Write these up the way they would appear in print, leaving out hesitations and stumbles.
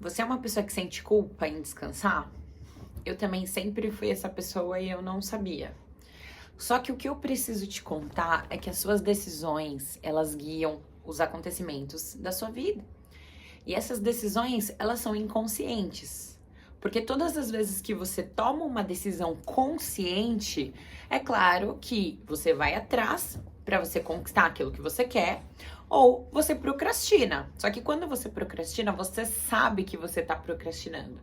Você é uma pessoa que sente culpa em descansar? Eu também sempre fui essa pessoa e eu não sabia. Só que o que eu preciso te contar é que as suas decisões, elas guiam os acontecimentos da sua vida. E essas decisões, elas são inconscientes. Porque todas as vezes que você toma uma decisão consciente, é claro que você vai atrás para você conquistar aquilo que você quer, ou você procrastina. Só que quando você procrastina, você sabe que você está procrastinando.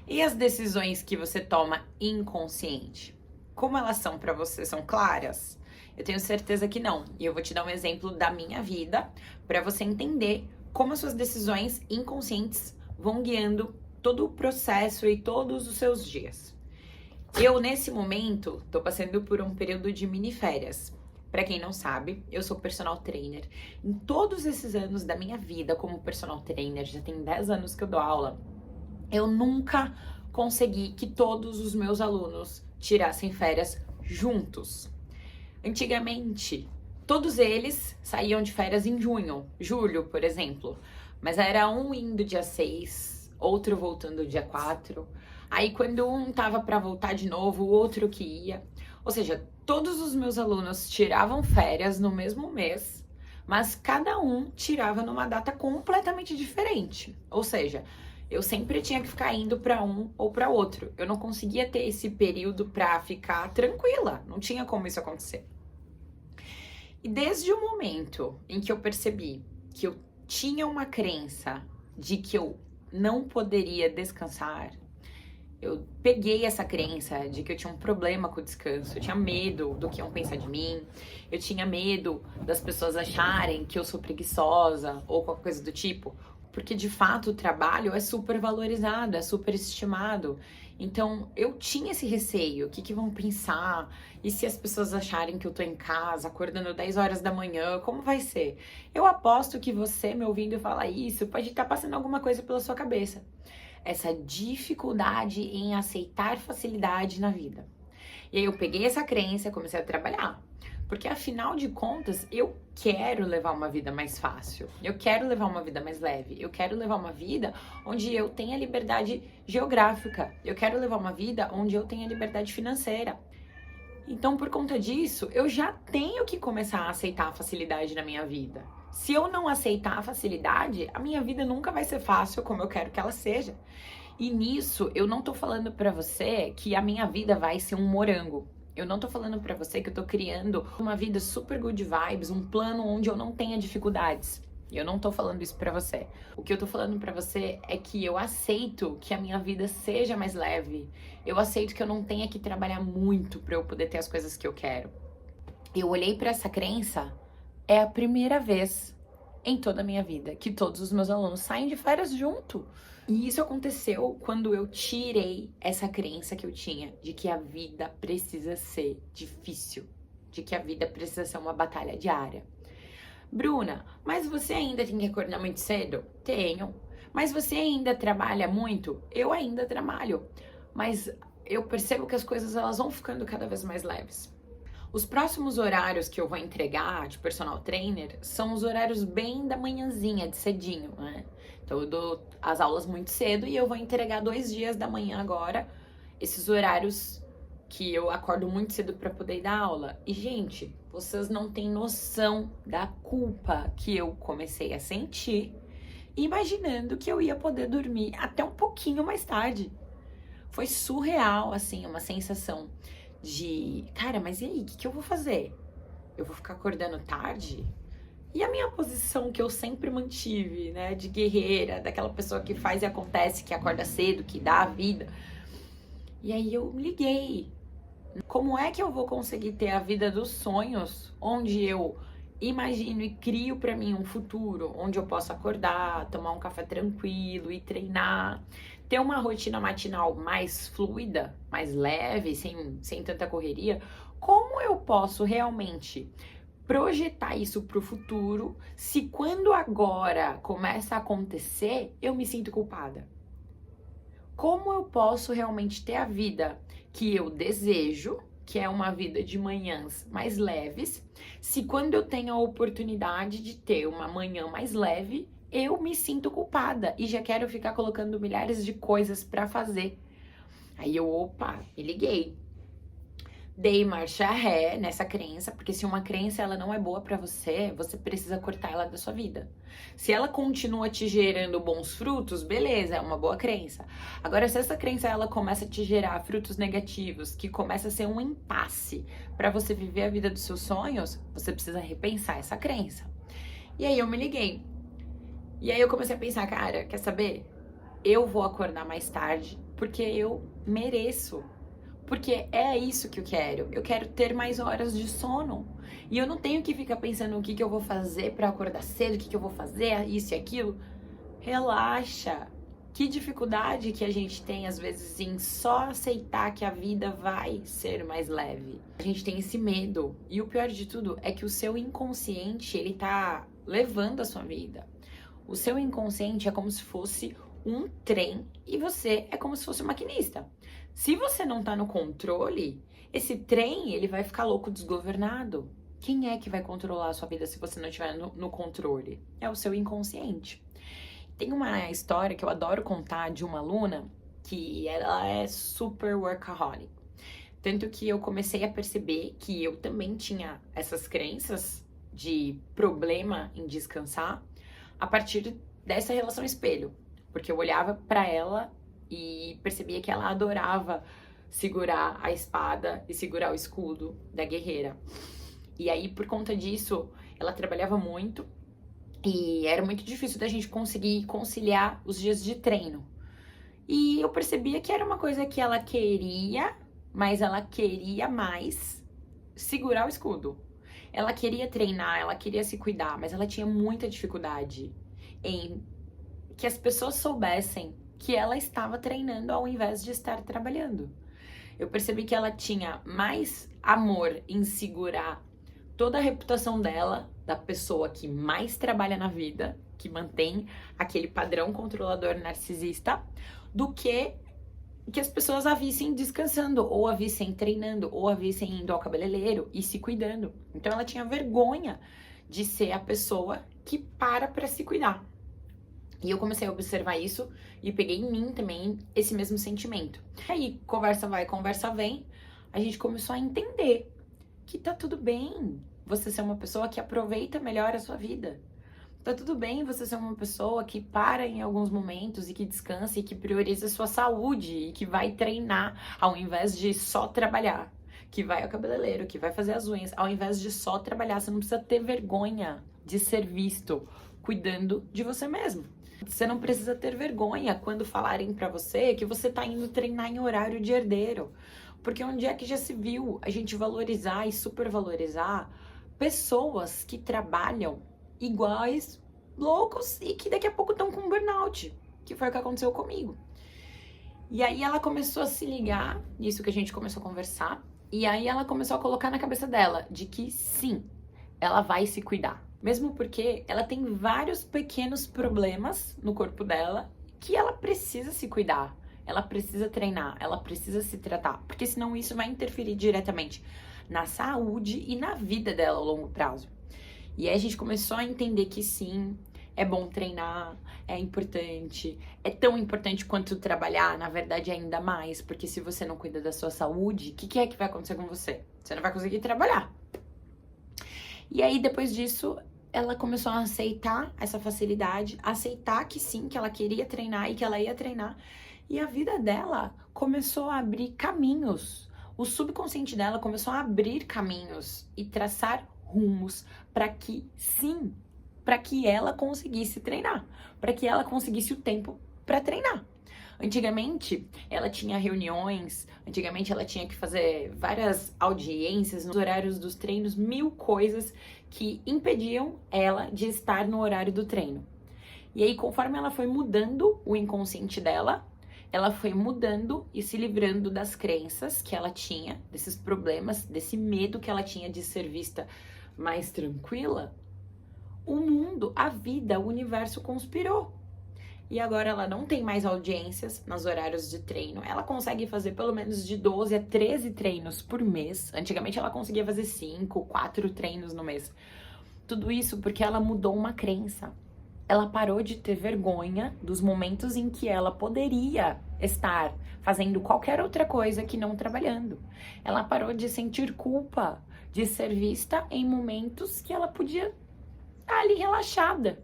E as decisões que você toma inconsciente, como elas são para você? São claras? Eu tenho certeza que não. E eu vou te dar um exemplo da minha vida para você entender como as suas decisões inconscientes vão guiando todo o processo e todos os seus dias. Eu, nesse momento, tô passando por um período de mini férias. Pra quem não sabe, eu sou personal trainer. Em todos esses anos da minha vida como personal trainer, já tem 10 anos que eu dou aula, eu nunca consegui que todos os meus alunos tirassem férias juntos. Antigamente, todos eles saíam de férias em junho, julho, por exemplo. Mas era um indo dia 6, outro voltando dia 4. Aí quando um tava para voltar de novo, o outro que ia. Ou seja, todos os meus alunos tiravam férias no mesmo mês, mas cada um tirava numa data completamente diferente. Ou seja, eu sempre tinha que ficar indo para um ou para outro. Eu não conseguia ter esse período para ficar tranquila. Não tinha como isso acontecer. E desde o momento em que eu percebi que eu tinha uma crença de que eu não poderia descansar, eu peguei essa crença de que eu tinha um problema com o descanso, eu tinha medo do que iam pensar de mim, eu tinha medo das pessoas acharem que eu sou preguiçosa ou qualquer coisa do tipo, porque de fato o trabalho é super valorizado, é super estimado. Então eu tinha esse receio, o que vão pensar? E se as pessoas acharem que eu tô em casa, acordando 10 horas da manhã, como vai ser? Eu aposto que você me ouvindo falar isso pode estar passando alguma coisa pela sua cabeça. Essa dificuldade em aceitar facilidade na vida. E aí eu peguei essa crença e comecei a trabalhar. Porque afinal de contas, eu quero levar uma vida mais fácil. Eu quero levar uma vida mais leve. Eu quero levar uma vida onde eu tenha liberdade geográfica. Eu quero levar uma vida onde eu tenha liberdade financeira. Então, por conta disso, eu já tenho que começar a aceitar a facilidade na minha vida. Se eu não aceitar a facilidade, a minha vida nunca vai ser fácil como eu quero que ela seja. E nisso, eu não tô falando pra você que a minha vida vai ser um morango. Eu não tô falando pra você que eu tô criando uma vida super good vibes, um plano onde eu não tenha dificuldades. Eu não tô falando isso pra você. O que eu tô falando pra você é que eu aceito que a minha vida seja mais leve. Eu aceito que eu não tenha que trabalhar muito pra eu poder ter as coisas que eu quero. Eu olhei pra essa crença, é a primeira vez em toda a minha vida que todos os meus alunos saem de férias junto. E isso aconteceu quando eu tirei essa crença que eu tinha de que a vida precisa ser difícil, de que a vida precisa ser uma batalha diária. Bruna, mas você ainda tem que acordar muito cedo? Tenho. Mas você ainda trabalha muito? Eu ainda trabalho. Mas eu percebo que as coisas elas vão ficando cada vez mais leves. Os próximos horários que eu vou entregar de personal trainer são os horários bem da manhãzinha, de cedinho, né? Então eu dou as aulas muito cedo e eu vou entregar 2 dias da manhã agora, esses horários que eu acordo muito cedo para poder dar aula. E, gente, vocês não têm noção da culpa que eu comecei a sentir, imaginando que eu ia poder dormir até um pouquinho mais tarde. Foi surreal, assim, uma sensação de, cara, mas e aí, o que eu vou fazer? Eu vou ficar acordando tarde? E a minha posição que eu sempre mantive, né, de guerreira, daquela pessoa que faz e acontece, que acorda cedo, que dá a vida. E aí eu me liguei. Como é que eu vou conseguir ter a vida dos sonhos, onde eu imagino e crio pra mim um futuro, onde eu posso acordar, tomar um café tranquilo e treinar, ter uma rotina matinal mais fluida, mais leve, sem tanta correria? Como eu posso realmente projetar isso pro futuro se quando agora começa a acontecer, eu me sinto culpada? Como eu posso realmente ter a vida que eu desejo, que é uma vida de manhãs mais leves, se quando eu tenho a oportunidade de ter uma manhã mais leve, eu me sinto culpada e já quero ficar colocando milhares de coisas pra fazer. Aí eu, opa, me liguei. Dei marcha ré nessa crença, porque se uma crença ela não é boa pra você, você precisa cortar ela da sua vida. Se ela continua te gerando bons frutos, beleza, é uma boa crença. Agora, se essa crença ela começa a te gerar frutos negativos, que começa a ser um impasse pra você viver a vida dos seus sonhos, você precisa repensar essa crença. E aí eu me liguei. E aí eu comecei a pensar, cara, quer saber? Eu vou acordar mais tarde, porque eu mereço. Porque é isso que eu quero. Eu quero ter mais horas de sono. E eu não tenho que ficar pensando o que eu vou fazer pra acordar cedo, o que eu vou fazer, isso e aquilo. Relaxa. Que dificuldade que a gente tem, às vezes, em só aceitar que a vida vai ser mais leve. A gente tem esse medo. E o pior de tudo é que o seu inconsciente, ele tá levando a sua vida. O seu inconsciente é como se fosse um trem e você é como se fosse um maquinista. Se você não tá no controle, esse trem, ele vai ficar louco, desgovernado. Quem é que vai controlar a sua vida se você não estiver no controle? É o seu inconsciente. Tem uma história que eu adoro contar de uma aluna que ela é super workaholic. Tanto que eu comecei a perceber que eu também tinha essas crenças de problema em descansar a partir dessa relação espelho. Porque eu olhava pra ela e percebia que ela adorava segurar a espada e segurar o escudo da guerreira. E aí, por conta disso, ela trabalhava muito e era muito difícil da gente conseguir conciliar os dias de treino. E eu percebia que era uma coisa que ela queria, mas ela queria mais segurar o escudo. Ela queria treinar, ela queria se cuidar, mas ela tinha muita dificuldade em que as pessoas soubessem que ela estava treinando ao invés de estar trabalhando. Eu percebi que ela tinha mais amor em segurar toda a reputação dela, da pessoa que mais trabalha na vida, que mantém aquele padrão controlador narcisista, do que as pessoas a vissem descansando, ou a vissem treinando, ou a vissem indo ao cabeleireiro e se cuidando. Então ela tinha vergonha de ser a pessoa que para pra se cuidar. E eu comecei a observar isso e peguei em mim também esse mesmo sentimento. Aí, conversa vai, conversa vem, a gente começou a entender que tá tudo bem você ser uma pessoa que aproveita melhor a sua vida. Tá tudo bem você ser uma pessoa que para em alguns momentos e que descansa e que prioriza a sua saúde e que vai treinar ao invés de só trabalhar. Que vai ao cabeleireiro, que vai fazer as unhas, ao invés de só trabalhar. Você não precisa ter vergonha de ser visto cuidando de você mesmo. Você não precisa ter vergonha quando falarem pra você que você tá indo treinar em horário de herdeiro. Porque onde é que já se viu a gente valorizar e supervalorizar pessoas que trabalham iguais, loucos e que daqui a pouco estão com burnout, que foi o que aconteceu comigo. E aí ela começou a se ligar, nisso que a gente começou a conversar, e aí ela começou a colocar na cabeça dela de que sim, ela vai se cuidar. Mesmo porque ela tem vários pequenos problemas no corpo dela que ela precisa se cuidar, ela precisa treinar, ela precisa se tratar, porque senão isso vai interferir diretamente na saúde e na vida dela ao longo prazo. E aí a gente começou a entender que sim, é bom treinar, é importante, é tão importante quanto trabalhar, na verdade ainda mais, porque se você não cuida da sua saúde, o que é que vai acontecer com você? Você não vai conseguir trabalhar. E aí depois disso, ela começou a aceitar essa facilidade, aceitar que sim, que ela queria treinar e que ela ia treinar. E a vida dela começou a abrir caminhos. O subconsciente dela começou a abrir caminhos e traçar rumos para que, sim, para que ela conseguisse treinar, para que ela conseguisse o tempo para treinar. Antigamente, ela tinha reuniões, antigamente ela tinha que fazer várias audiências nos horários dos treinos, 1000 coisas que impediam ela de estar no horário do treino. E aí, conforme ela foi mudando o inconsciente dela, ela foi mudando e se livrando das crenças que ela tinha, desses problemas, desse medo que ela tinha de ser vista mais tranquila. O mundo, a vida, o universo conspirou. E agora ela não tem mais audiências nos horários de treino. Ela consegue fazer pelo menos de 12 a 13 treinos por mês. Antigamente ela conseguia fazer 5, 4 treinos no mês. Tudo isso porque ela mudou uma crença. Ela parou de ter vergonha dos momentos em que ela poderia estar fazendo qualquer outra coisa que não trabalhando. Ela parou de sentir culpa de ser vista em momentos que ela podia estar ali relaxada.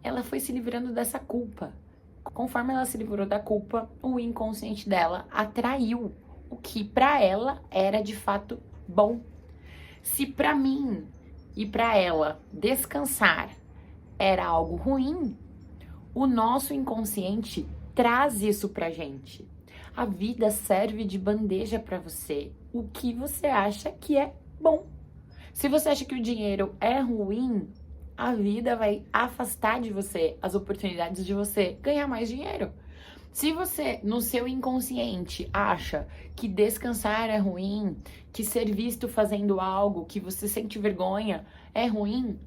Ela foi se livrando dessa culpa. Conforme ela se livrou da culpa, o inconsciente dela atraiu o que para ela era de fato bom. Se para mim e para ela descansar era algo ruim, o nosso inconsciente traz isso pra gente. A vida serve de bandeja para você o que você acha que é bom. Se você acha que o dinheiro é ruim, a vida vai afastar de você as oportunidades de você ganhar mais dinheiro. Se você, no seu inconsciente, acha que descansar é ruim, que ser visto fazendo algo que você sente vergonha é ruim,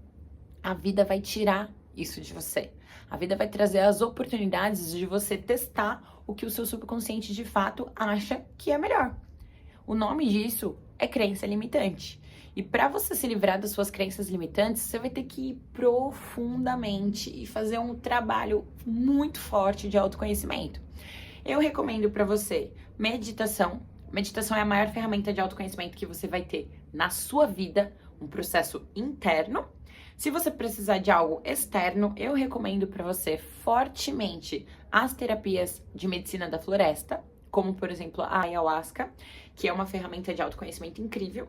a vida vai tirar isso de você. A vida vai trazer as oportunidades de você testar o que o seu subconsciente de fato acha que é melhor. O nome disso é crença limitante. E para você se livrar das suas crenças limitantes, você vai ter que ir profundamente e fazer um trabalho muito forte de autoconhecimento. Eu recomendo para você meditação. Meditação é a maior ferramenta de autoconhecimento que você vai ter na sua vida, um processo interno. Se você precisar de algo externo, eu recomendo para você fortemente as terapias de medicina da floresta, como por exemplo a ayahuasca, que é uma ferramenta de autoconhecimento incrível.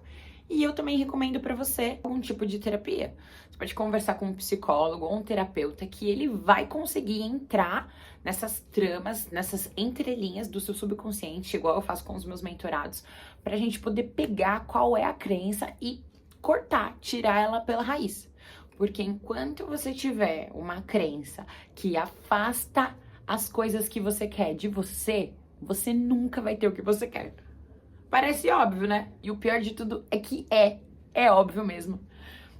E eu também recomendo para você algum tipo de terapia. Você pode conversar com um psicólogo ou um terapeuta que ele vai conseguir entrar nessas tramas, nessas entrelinhas do seu subconsciente, igual eu faço com os meus mentorados, para a gente poder pegar qual é a crença e cortar, tirar ela pela raiz. Porque enquanto você tiver uma crença que afasta as coisas que você quer de você, você nunca vai ter o que você quer. Parece óbvio, né? E o pior de tudo é que é óbvio mesmo.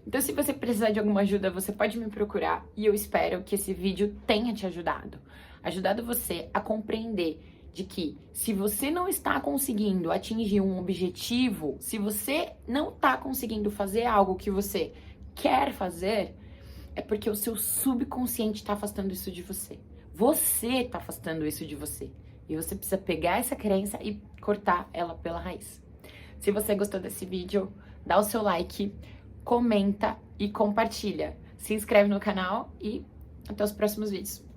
Então, se você precisar de alguma ajuda, você pode me procurar e eu espero que esse vídeo tenha te ajudado você a compreender de que se você não está conseguindo atingir um objetivo, se você não está conseguindo fazer algo que você quer fazer, é porque o seu subconsciente está afastando isso de você. Você está afastando isso de você. E você precisa pegar essa crença e cortar ela pela raiz. Se você gostou desse vídeo, dá o seu like, comenta e compartilha. Se inscreve no canal e até os próximos vídeos.